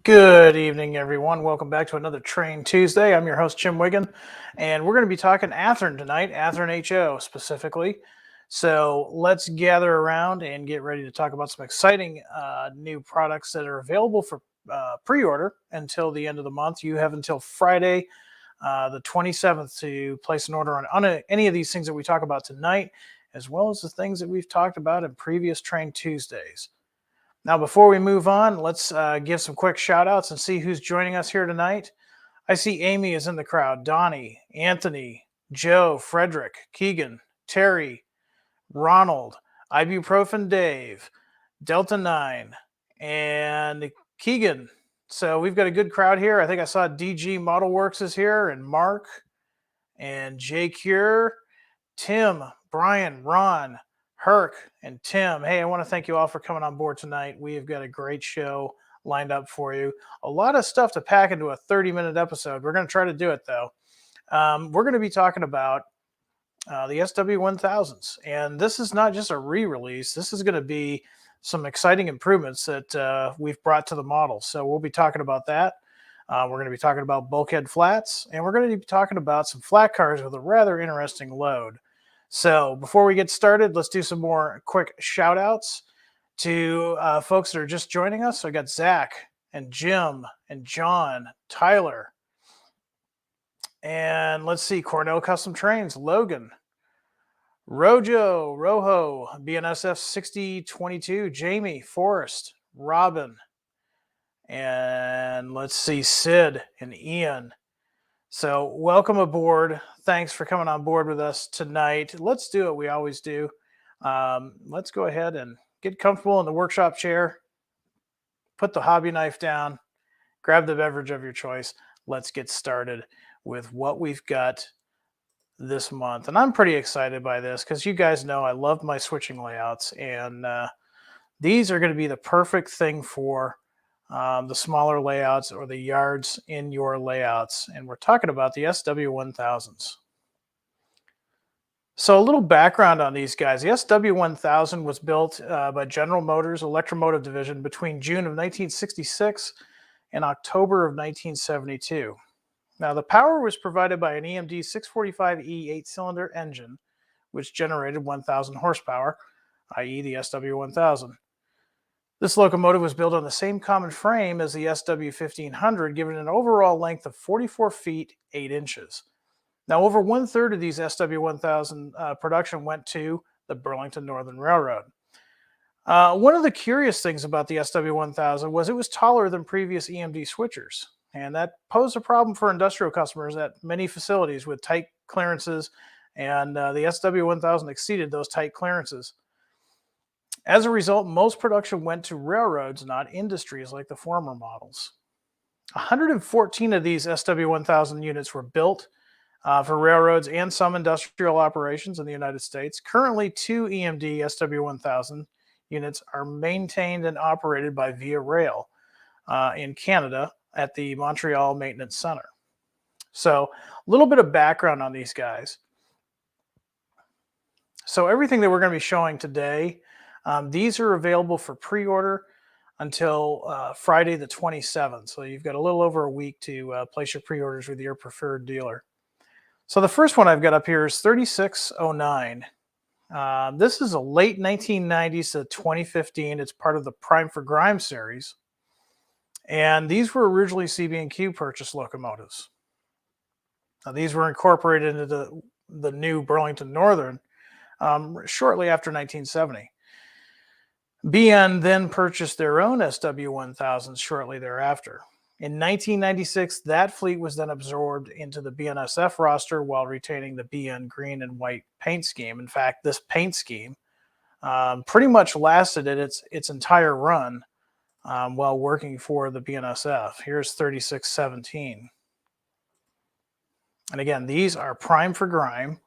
Good evening, everyone. Welcome back to another Train Tuesday. I'm your host, Jim Wiggin, and we're going to be talking Athearn tonight, Athearn HO specifically. So let's gather around and get ready to talk about some exciting new products that are available for pre-order until the end of the month. You have until Friday, the 27th, to place an order on any of these things that we talk about tonight, as well as the things that we've talked about in previous Train Tuesdays. Now, before we move on, let's give some quick shout outs and see who's joining us here tonight. I see Amy is in the crowd, Donnie, Anthony, Joe, Frederick, Keegan, Terry, Ronald, Ibuprofen Dave, Delta 9, and Keegan. So we've got a good crowd here. I think I saw DG Model Works is here, and Mark, and J Cure, Tim, Brian, Ron, Herc, and Tim. Hey, I want to thank you all for coming on board tonight. We have got a great show lined up for you. A lot of stuff to pack into a 30-minute episode. We're going to try to do it, though. We're going to be talking about the SW1000s. And this is not just a re-release. This is going to be some exciting improvements that we've brought to the model. So we'll be talking about that. We're going to be talking about Bulkhead Flats, and we're going to be talking about some flat cars with a rather interesting load. So before we get started, let's do some more quick shout outs to folks that are just joining us. So I got Zach and Jim and John, Tyler, and let's see, Cornell Custom Trains, Logan, Rojo, Rojo, BNSF 6022, Jamie, Forrest, Robin, and let's see, Sid and Ian. So welcome aboard. Thanks for coming on board with us tonight. Let's do what we always do. Let's go ahead and get comfortable in the workshop chair, put the hobby knife down, grab the beverage of your choice. Let's get started with what we've got this month. And I'm pretty excited by this because you guys know I love my switching layouts, and these are going to be the perfect thing for the smaller layouts or the yards in your layouts. And we're talking about the SW1000s. So a little background on these guys. The SW1000 was built by General Motors Electromotive Division between June of 1966 and October of 1972. Now, the power was provided by an EMD 645E 8-cylinder engine, which generated 1,000 horsepower, i.e. the SW1000. This locomotive was built on the same common frame as the SW1500, giving an overall length of 44 feet 8 inches. Now, over 1/3 of these SW1000 production went to the Burlington Northern Railroad. One of the curious things about the SW1000 was it was taller than previous EMD switchers, and that posed a problem for industrial customers at many facilities with tight clearances, and the SW1000 exceeded those tight clearances. As a result, most production went to railroads, not industries like the former models. 114 of these SW1000 units were built for railroads and some industrial operations in the United States. Currently, 2 EMD SW1000 units are maintained and operated by Via Rail in Canada at the Montreal Maintenance Center. So a little bit of background on these guys. So everything that we're going to be showing today, these are available for pre-order until Friday the 27th. So you've got a little over a week to place your pre-orders with your preferred dealer. So the first one I've got up here is 3609. This is a late 1990s to 2015. It's part of the Prime for Grime series. And these were originally CB&Q purchased locomotives. Now, these were incorporated into the new Burlington Northern shortly after 1970. BN then purchased their own SW1000s shortly thereafter. In 1996, that fleet was then absorbed into the BNSF roster while retaining the BN green and white paint scheme. In fact, this paint scheme pretty much lasted its entire run while working for the BNSF. Here's 3617. And again, these are Prime for Grime.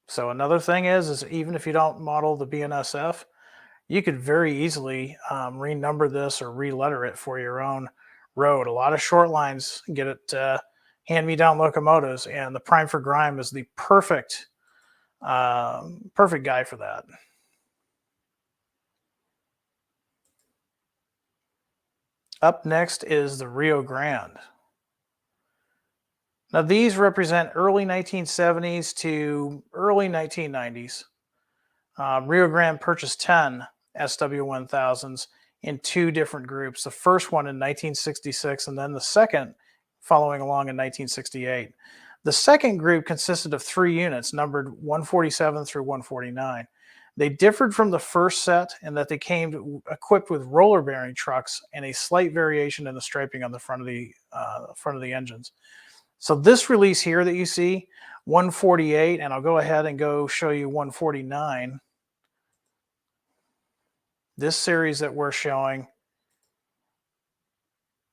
So another thing is even if you don't model the BNSF, you could very easily renumber this or re-letter it for your own road. A lot of short lines get it hand-me-down locomotives, and the Prime for Grime is the perfect guy for that. Up next is the Rio Grande. Now these represent early 1970s to early 1990s. Rio Grande purchased 10 SW1000s in two different groups. The first one in 1966 and then the second following along in 1968. The second group consisted of 3 units numbered 147 through 149. They differed from the first set in that they came equipped with roller bearing trucks and a slight variation in the striping on the front of the engines. So this release here that you see, 148, and I'll go ahead and go show you 149. This series that we're showing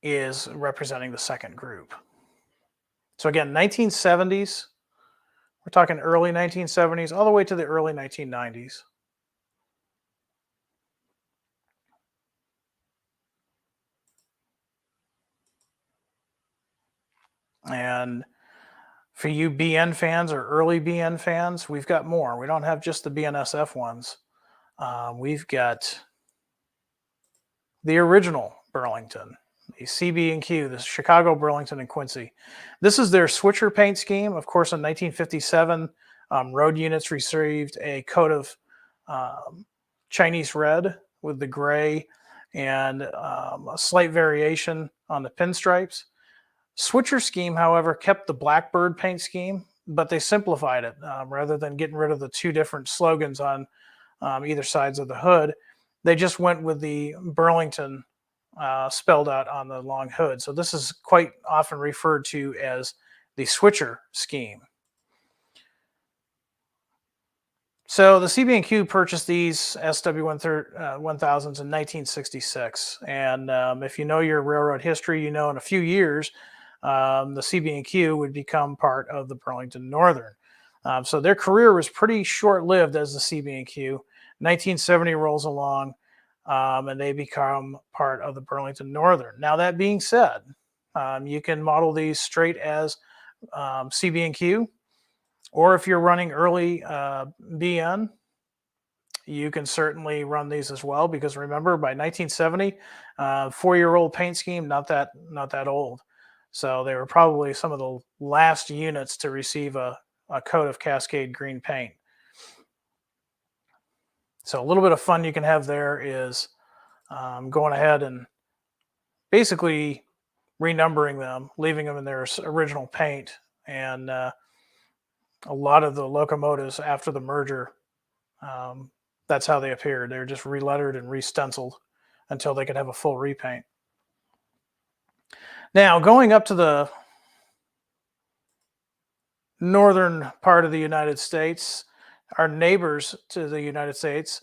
is representing the second group. So again, 1970s, we're talking early 1970s, all the way to the early 1990s. And for you BN fans or early BN fans, we've got more. We don't have just the BNSF ones. We've got the original Burlington, the CB&Q, the Chicago, Burlington, and Quincy. This is their switcher paint scheme. Of course, in 1957, road units received a coat of Chinese red with the gray and a slight variation on the pinstripes. Switcher scheme, however, kept the Blackbird paint scheme, but they simplified it. Rather than getting rid of the two different slogans on either sides of the hood, they just went with the Burlington spelled out on the long hood. So this is quite often referred to as the switcher scheme. So the CB&Q purchased these SW1000s in 1966. And if you know your railroad history, you know in a few years, the CB&Q would become part of the Burlington Northern. So their career was pretty short-lived as the CB&Q. 1970 rolls along, and they become part of the Burlington Northern. Now, that being said, you can model these straight as CB&Q, or if you're running early BN, you can certainly run these as well, because remember, by 1970, 4-year-old paint scheme, not that old. So they were probably some of the last units to receive a coat of Cascade green paint. So a little bit of fun you can have there is going ahead and basically renumbering them, leaving them in their original paint. And a lot of the locomotives after the merger, that's how they appeared. They're just relettered and re-stenciled until they could have a full repaint. Now, going up to the northern part of the United States, our neighbors to the United States,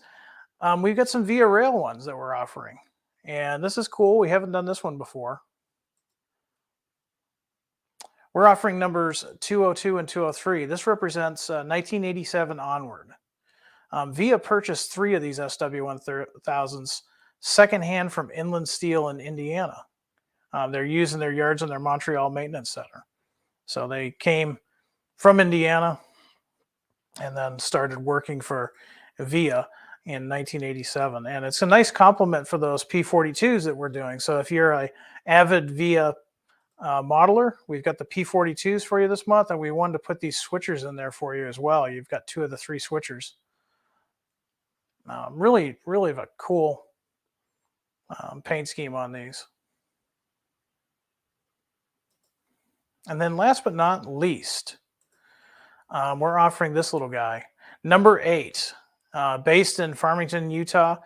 we've got some Via Rail ones that we're offering. And this is cool. We haven't done this one before. We're offering numbers 202 and 203. This represents 1987 onward. Via purchased 3 of these SW1000s secondhand from Inland Steel in Indiana. They're used in their yards in their Montreal Maintenance Center. So they came from Indiana and then started working for Via in 1987. And it's a nice complement for those P42s that we're doing. So if you're an avid Via modeler, we've got the P42s for you this month, and we wanted to put these switchers in there for you as well. You've got 2 of the 3 switchers. Really a cool paint scheme on these. And then last but not least, we're offering this little guy, number 8, based in Farmington, Utah.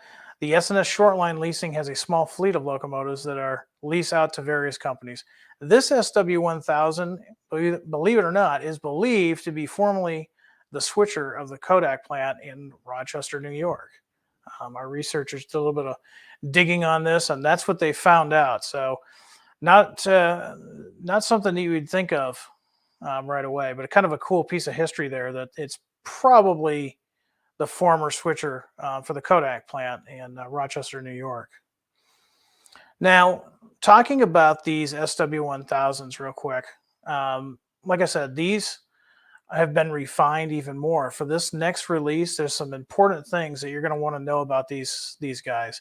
The S&S Shortline Leasing has a small fleet of locomotives that are leased out to various companies. This SW1000, believe it or not, is believed to be formerly the switcher of the Kodak plant in Rochester, New York. Our researchers did a little bit of digging on this, and that's what they found out. So not something that you would think of right away, but kind of a cool piece of history there, that it's probably the former switcher for the Kodak plant in Rochester, New York. Now, talking about these SW1000s real quick, like I said, these have been refined even more. For this next release, there's some important things that you're going to want to know about these guys.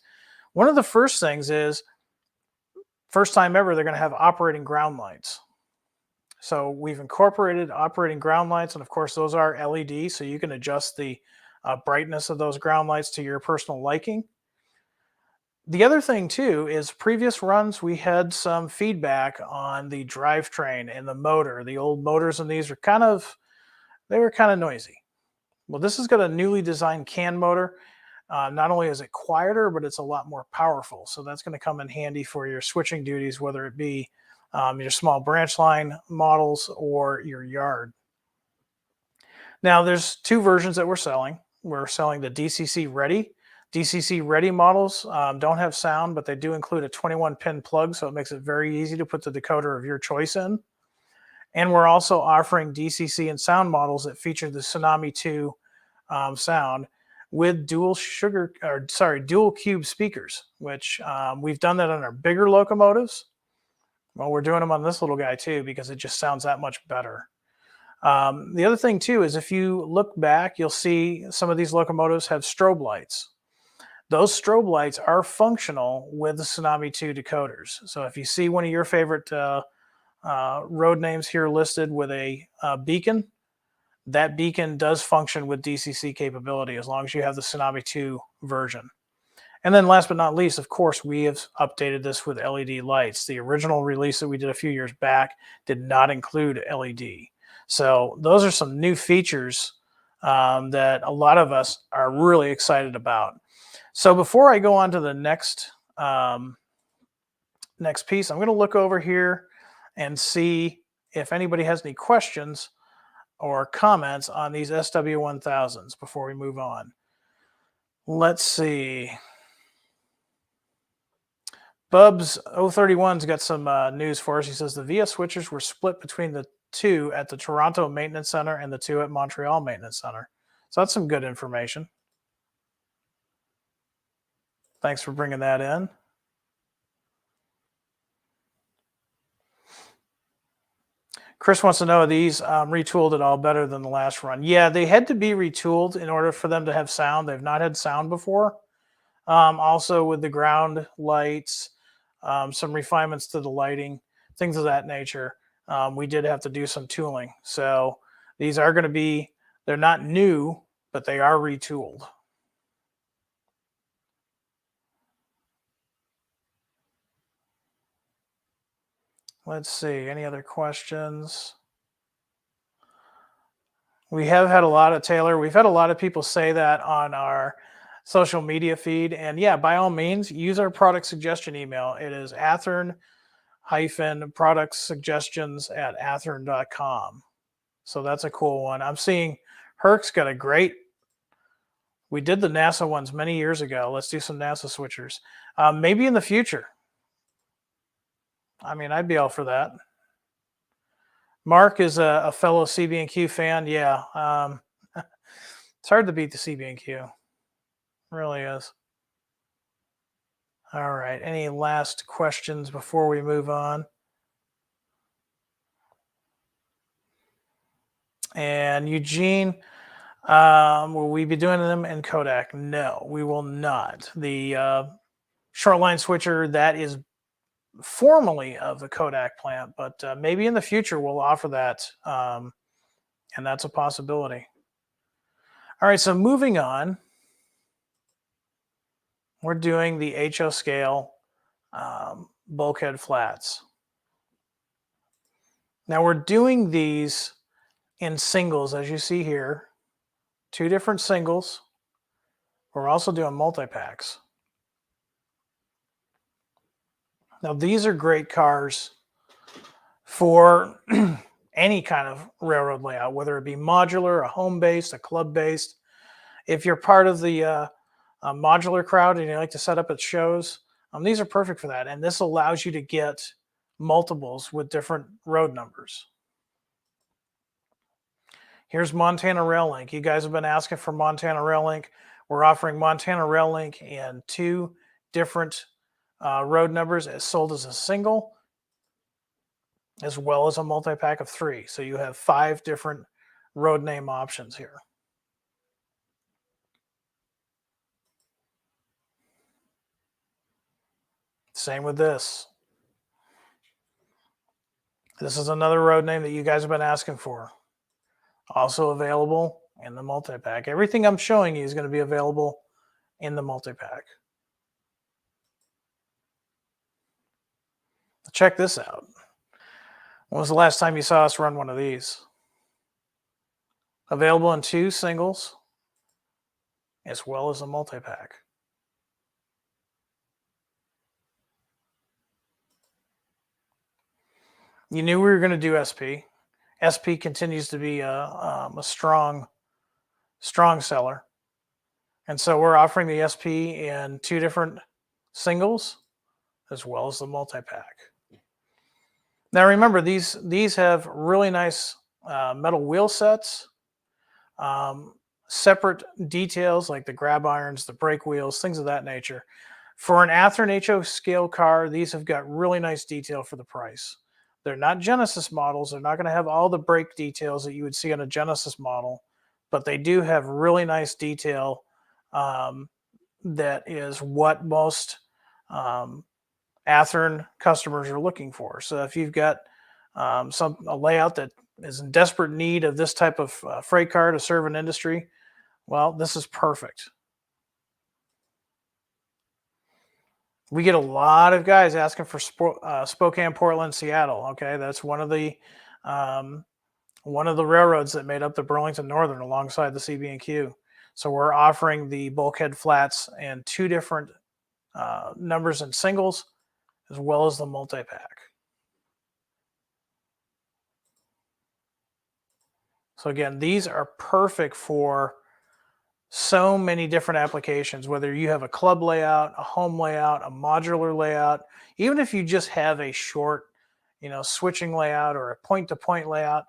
One of the first things is First time ever, they're going to have operating ground lights. So we've incorporated operating ground lights, and of course those are LED, so you can adjust the brightness of those ground lights to your personal liking. The other thing too is previous runs we had some feedback on the drivetrain and the motor. The old motors in these were kind of noisy. Well, this has got a newly designed CAN motor. Not only is it quieter, but it's a lot more powerful. So that's going to come in handy for your switching duties, whether it be your small branch line models or your yard. Now, there's two versions that we're selling. We're selling the DCC Ready. DCC Ready models don't have sound, but they do include a 21-pin plug, so it makes it very easy to put the decoder of your choice in. And we're also offering DCC and sound models that feature the Tsunami 2 sound with dual cube speakers, which we've done that on our bigger locomotives. Well, we're doing them on this little guy too because it just sounds that much better. The other thing too is if you look back, you'll see some of these locomotives have strobe lights. Those strobe lights are functional with the Tsunami 2 decoders. So if you see one of your favorite road names here listed with a beacon, that beacon does function with DCC capability as long as you have the Tsunami 2 version. And then last but not least, of course, we have updated this with LED lights. The original release that we did a few years back did not include LED. So those are some new features that a lot of us are really excited about. So before I go on to the next piece, I'm going to look over here and see if anybody has any questions or comments on these SW1000s before we move on. Let's see. Bubs 031's got some news for us. He says the VS switchers were split between the two at the Toronto Maintenance Center and the two at Montreal Maintenance Center. So that's some good information. Thanks for bringing that in. Chris wants to know, are these retooled at all better than the last run? Yeah, they had to be retooled in order for them to have sound. They've not had sound before. Also with the ground lights, some refinements to the lighting, things of that nature. We did have to do some tooling. So these are going to be, they're not new, but they are retooled. Let's see, any other questions? We have had a lot of, Taylor, we've had a lot of people say that on our social media feed. And yeah, by all means, use our product suggestion email. It is Athearn-productsuggestions@athearn.com. So that's a cool one. I'm seeing Herc's got a great, we did the NASA ones many years ago. Let's do some NASA switchers. Maybe in the future. I mean, I'd be all for that. Mark is a fellow CB&Q fan. Yeah. It's hard to beat the CB&Q. It really is. All right. Any last questions before we move on? And Eugene, will we be doing them in Kodak? No, we will not. The short line switcher, that is formerly of the Kodak plant, but maybe in the future we'll offer that, and that's a possibility. All right, so moving on, we're doing the HO scale bulkhead flats. Now we're doing these in singles, as you see here, 2 different singles. We're also doing multi-packs. Now these are great cars for any kind of railroad layout, whether it be modular, a home-based, a club-based. If you're part of the modular crowd and you like to set up at shows, these are perfect for that. And this allows you to get multiples with different road numbers. Here's Montana Rail Link. You guys have been asking for Montana Rail Link. We're offering Montana Rail Link in 2 different road numbers as sold as a single, as well as a multi-pack of 3. So you have 5 different road name options here. Same with this. This is another road name that you guys have been asking for. Also available in the multi-pack. Everything I'm showing you is going to be available in the multi-pack. Check this out. When was the last time you saw us run one of these? Available in 2 singles as well as a multi-pack. You knew we were going to do SP. SP continues to be a strong seller. And so we're offering the SP in 2 different singles as well as the multi-pack. Now remember, these have really nice metal wheel sets, separate details like the grab irons, the brake wheels, things of that nature. For an Athearn HO scale car, these have got really nice detail for the price. They're not Genesis models. They're not going to have all the brake details that you would see on a Genesis model, but they do have really nice detail that is what most Athearn customers are looking for. So if you've got a layout that is in desperate need of this type of freight car to serve an industry, well, this is perfect. We get a lot of guys asking for Spokane, Portland, Seattle. Okay, that's one of the railroads that made up the Burlington Northern alongside the CB&Q. So we're offering the Bulkhead Flats in 2 different numbers and singles, as well as the multi-pack. So again, these are perfect for so many different applications, whether you have a club layout, a home layout, a modular layout, even if you just have a short, switching layout or a point-to-point layout,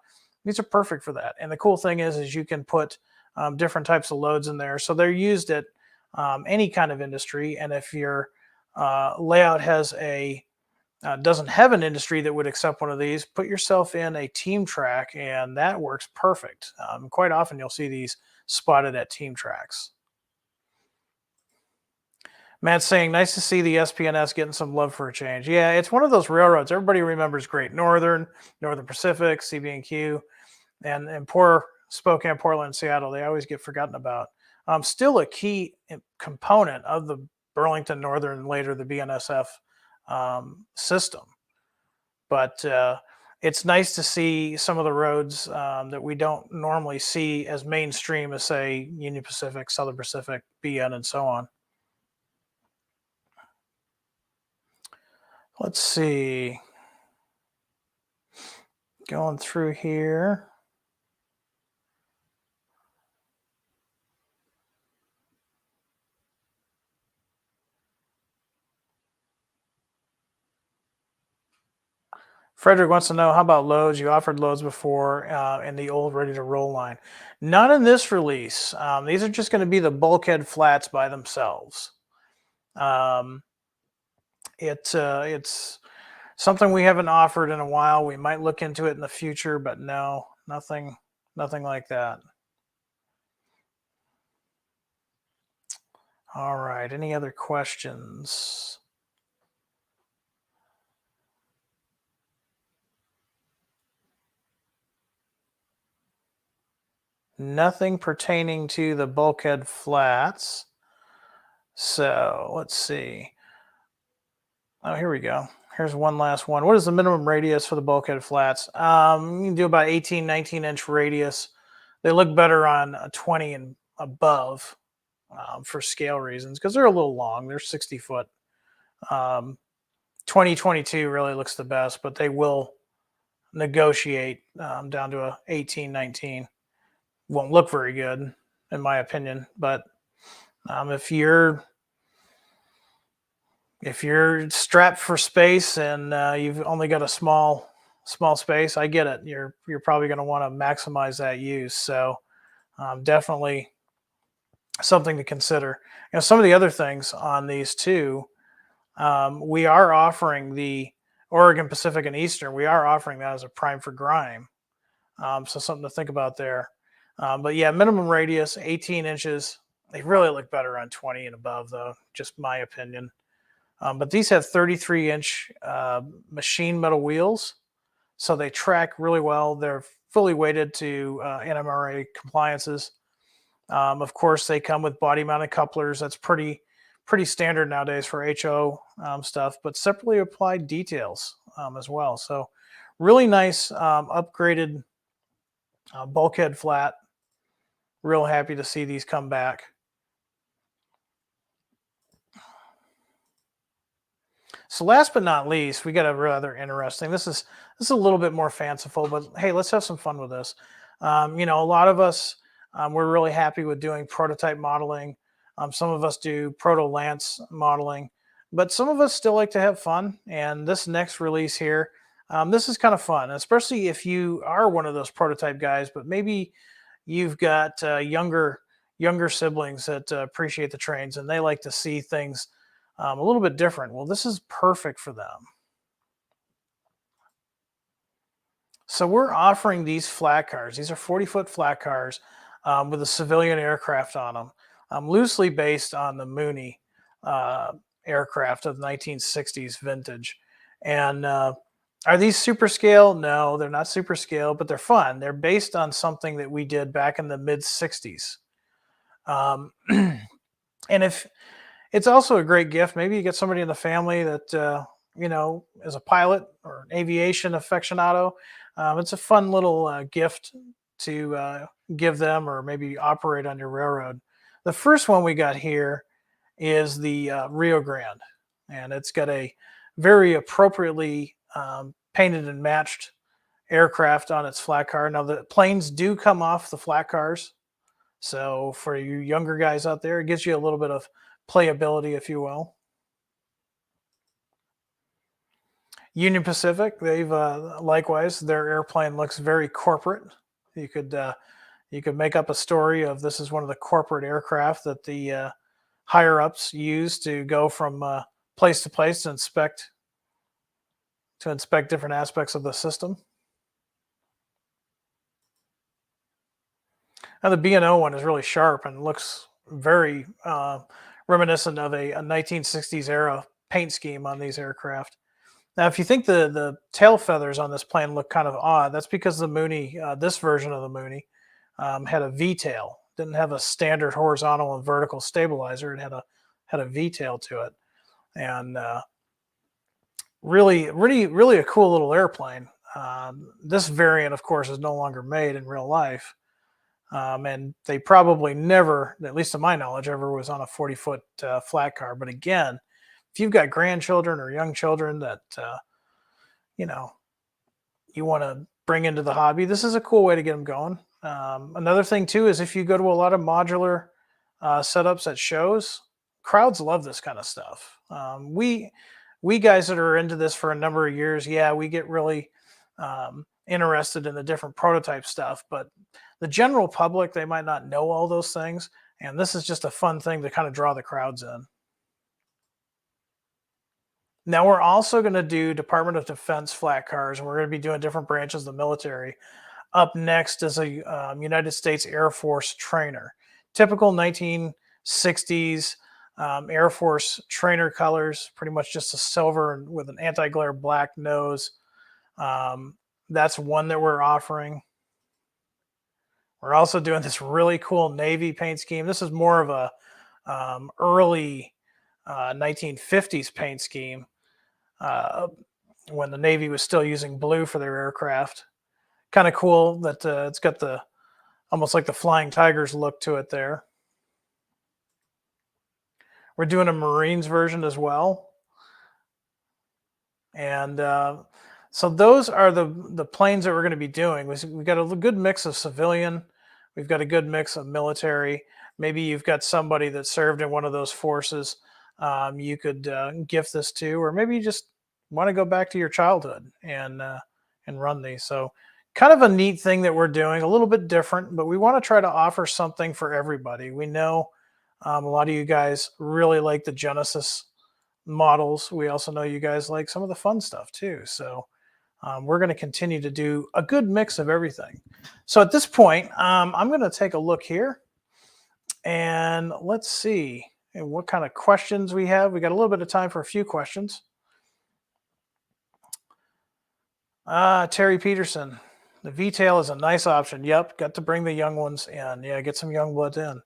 these are perfect for that. And the cool thing is you can put different types of loads in there. So they're used at any kind of industry. And if your layout has doesn't have an industry that would accept one of these, put yourself in a team track, and that works perfect. Quite often you'll see these spotted at team tracks. Matt's saying, nice to see the SPNS getting some love for a change. Yeah, it's one of those railroads everybody remembers. Great Northern, Northern Pacific, CB&Q, and poor Spokane, Portland, Seattle. They always get forgotten about. Still a key component of the Burlington Northern and later the BNSF system. But it's nice to see some of the roads that we don't normally see as mainstream as, say, Union Pacific, Southern Pacific, BN, and so on. Let's see. Going through here. Frederick wants to know, how about loads? You offered loads before in the old Ready to Roll line. Not in this release. These are just going to be the Bulkhead Flats by themselves. It's something we haven't offered in a while. We might look into it in the future, but no, nothing like that. All right. Any other questions? Nothing pertaining to the Bulkhead Flats. So let's see. Oh, here we go. Here's one last one. What is the minimum radius for the Bulkhead Flats? You can do about 18, 19-inch radius. They look better on a 20 and above for scale reasons because they're a little long. They're 60 foot. 2022 really looks the best, but they will negotiate down to a 18, 19. Won't look very good, in my opinion. But if you're strapped for space and you've only got a small space, I get it. You're probably going to want to maximize that use. So definitely something to consider. Some of the other things on these too, we are offering the Oregon, Pacific, and Eastern. We are offering that as a prime for grime. So something to think about there. But yeah, minimum radius, 18 inches. They really look better on 20 and above, though, just my opinion. But these have 33-inch machine metal wheels. so they track really well. They're fully weighted to NMRA compliances. Of course, they come with body-mounted couplers. That's pretty standard nowadays for HO stuff, but separately applied details as well. So really nice upgraded bulkhead flat. Real happy to see these come back. So last but not least, we got a rather interesting. This is a little bit more fanciful, but hey, let's have some fun with this. A lot of us we're really happy with doing prototype modeling. Some of us do proto lance modeling, but some of us still like to have fun. And this next release here, this is kind of fun, especially if you are one of those prototype guys, but maybe you've got younger siblings that appreciate the trains and they like to see things a little bit different. Well, this is perfect for them. So we're offering these flat cars. These are 40-foot flat cars with a civilian aircraft on them, loosely based on the Mooney uh, aircraft of 1960s vintage. And are these super scale? No, they're not super scale, but they're fun. They're based on something that we did back in the mid 60s. And if it's also a great gift. Maybe you get somebody in the family that is a pilot or an aviation aficionado. It's a fun little gift to give them, or maybe operate on your railroad. The first one we got here is the Rio Grande, and it's got a very appropriately painted and matched aircraft on its flat car. Now the planes do come off the flat cars, so for you younger guys out there, it gives you a little bit of playability, if you will. Union Pacific, they've likewise their airplane looks very corporate. You could uh, you could make up a story of this is one of the corporate aircraft that the higher ups use to go from place to place to inspect different aspects of the system. Now the B&O one is really sharp and looks very reminiscent of a 1960s era paint scheme on these aircraft. Now, if you think the tail feathers on this plane look kind of odd, that's because the Mooney, this version of the Mooney, had a V tail. Didn't have a standard horizontal and vertical stabilizer. It had a V tail to it, and really a cool little airplane. This variant, of course, is no longer made in real life, and they probably never, at least to my knowledge, ever was on a 40-foot flat car. But again, if you've got grandchildren or young children that you know you want to bring into the hobby, this is a cool way to get them going. Another thing too is if you go to a lot of modular setups at shows, crowds love this kind of stuff. We guys that are into this for a number of years, yeah, we get really interested in the different prototype stuff, but the general public, they might not know all those things, and this is just a fun thing to kind of draw the crowds in. Now we're also going to do Department of Defense flat cars, and we're going to be doing different branches of the military. Up next is a United States Air Force trainer, typical 1960s Air Force trainer colors, pretty much just a silver with an anti-glare black nose. That's one that we're offering. We're also doing this really cool Navy paint scheme. This is more of a early 1950s paint scheme, uh, when the Navy was still using blue for their aircraft. Kind of cool that it's got the almost like the Flying Tigers look to it there. We're doing a Marines version as well, and so those are the planes that we're going to be doing. We've got a good mix of civilian, we've got a good mix of military. Maybe you've got somebody that served in one of those forces. You could gift this to, or maybe you just want to go back to your childhood and run these. So kind of a neat thing that we're doing, a little bit different, but we want to try to offer something for everybody. We know a lot of you guys really like the Genesis models. We also know you guys like some of the fun stuff too. So we're going to continue to do a good mix of everything. So at this point, I'm going to take a look here and let's see what kind of questions we have. We got a little bit of time for a few questions. Terry Peterson. The V-tail is a nice option. Yep, got to bring the young ones in. Yeah, get some young bloods in.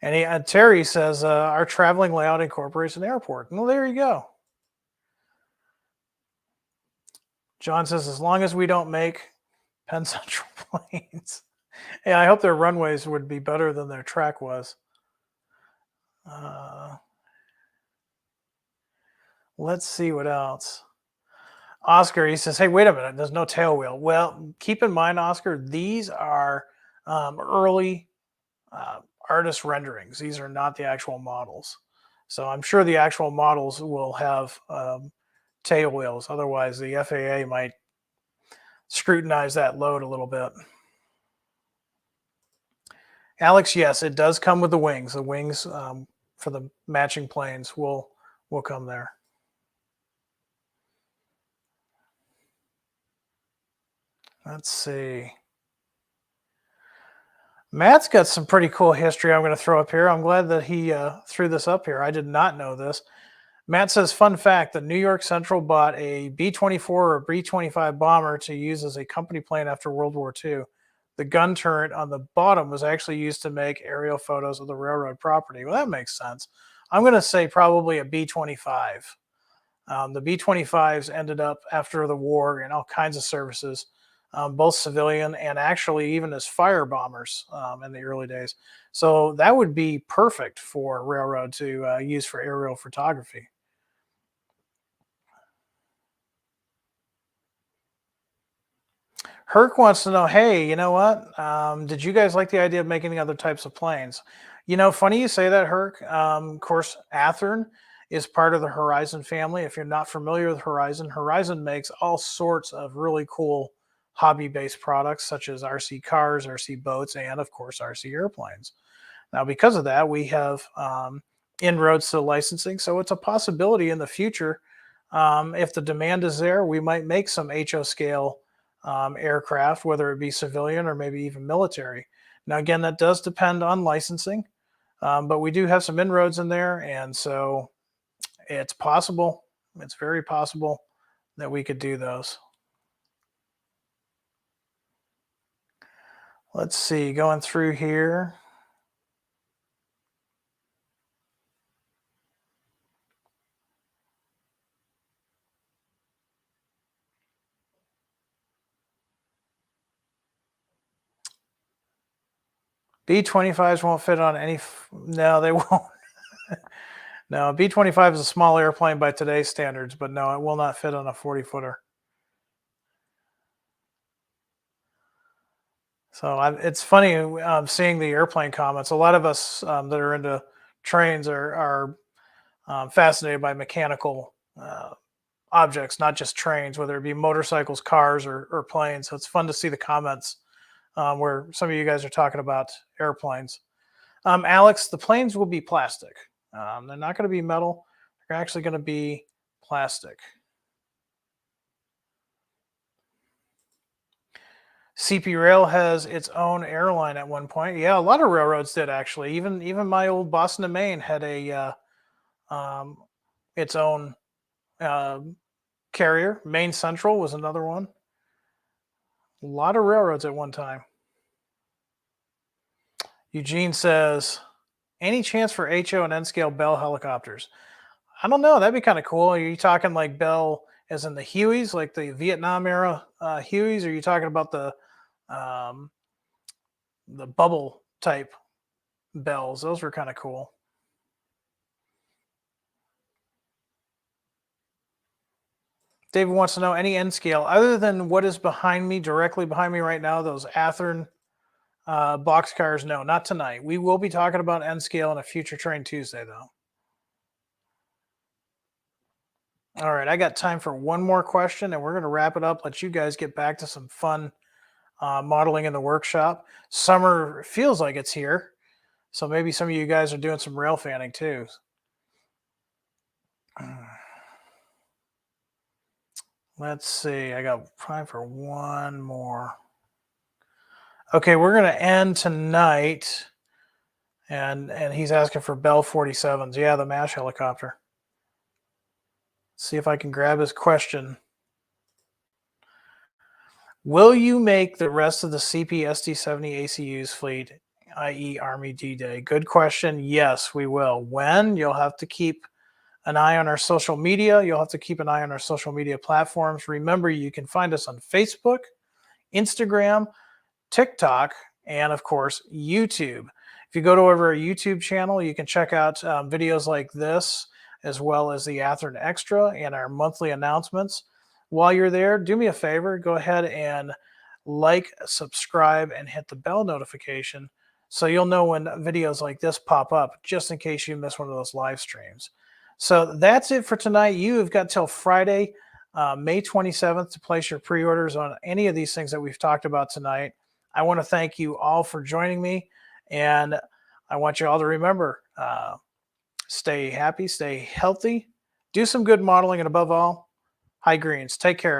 And Terry says our traveling layout incorporates an airport. Well, there you go. John says as long as we don't make Penn Central planes. Yeah, I hope their runways would be better than their track was. Let's see what else. Oscar, he says, hey, wait a minute, there's no tail wheel. Well, keep in mind, Oscar, these are early artist renderings. These are not the actual models. So I'm sure the actual models will have tail wheels. Otherwise, the FAA might scrutinize that load a little bit. Alex, yes, it does come with the wings. The wings for the matching planes will come there. Let's see. Matt's got some pretty cool history I'm going to throw up here. I'm glad that he threw this up here. I did not know this. Matt says, fun fact, the New York Central bought a B-24 or B-25 bomber to use as a company plane after World War II. The gun turret on the bottom was actually used to make aerial photos of the railroad property. Well, that makes sense. I'm going to say probably a B-25. The B-25s ended up after the war in all kinds of services, both civilian and actually even as fire bombers in the early days. So that would be perfect for railroad to use for aerial photography. Herc wants to know, hey, you know what? Did you guys like the idea of making other types of planes? You know, funny you say that, Herc. Of course, Athearn is part of the Horizon family. If you're not familiar with Horizon, Horizon makes all sorts of really cool hobby-based products such as RC cars, RC boats, and of course, RC airplanes. Now, because of that, we have inroads to licensing. So it's a possibility in the future. If the demand is there, we might make some HO scale aircraft, whether it be civilian or maybe even military. Now, again, that does depend on licensing, but we do have some inroads in there. And so it's possible, it's very possible that we could do those. Let's see, going through here. B-25s won't fit on any, no, they won't. No, B-25 is a small airplane by today's standards, but no, it will not fit on a 40-footer. So it's funny seeing the airplane comments. A lot of us that are into trains are fascinated by mechanical objects, not just trains, whether it be motorcycles, cars, or planes. So it's fun to see the comments where some of you guys are talking about airplanes. Alex, the planes will be plastic. They're not going to be metal. They're actually going to be plastic. CP Rail has its own airline at one point. Yeah, a lot of railroads did actually. Even my old Boston to Maine had a its own carrier. Maine Central was another one. A lot of railroads at one time. Eugene says, any chance for HO and N-scale Bell helicopters? I don't know. That'd be kind of cool. Are you talking like Bell as in the Hueys, like the Vietnam era Hueys? Or are you talking about the bubble type Bells? Those were kind of cool. David wants to know any N scale other than what is behind me, directly behind me right now, those Athearn boxcars. No, not tonight. We will be talking about N scale in a future Train Tuesday, though. All right, I got time for one more question, and we're going to wrap it up. Let you guys get back to some fun modeling in the workshop. Summer feels like it's here, so maybe some of you guys are doing some rail fanning too. Let's see. I got time for one more. Okay, we're going to end tonight, and he's asking for Bell 47s. Yeah, the MASH helicopter. Let's see if I can grab his question. Will you make the rest of the CPSD-70 ACUs fleet, i.e. Army D-Day? Good question. Yes, we will. When? You'll have to keep an eye on our social media. You'll have to keep an eye on our social media platforms. Remember, you can find us on Facebook, Instagram, TikTok, and of course, YouTube. If you go to our YouTube channel, you can check out videos like this, as well as the Athearn Extra and our monthly announcements. While you're there, do me a favor, go ahead and like, subscribe, and hit the bell notification so you'll know when videos like this pop up, just in case you miss one of those live streams. So that's it for tonight. You have got till Friday, May 27th to place your pre-orders on any of these things that we've talked about tonight. I want to thank you all for joining me, and I want you all to remember, stay happy, stay healthy, do some good modeling, and above all, high greens. Take care.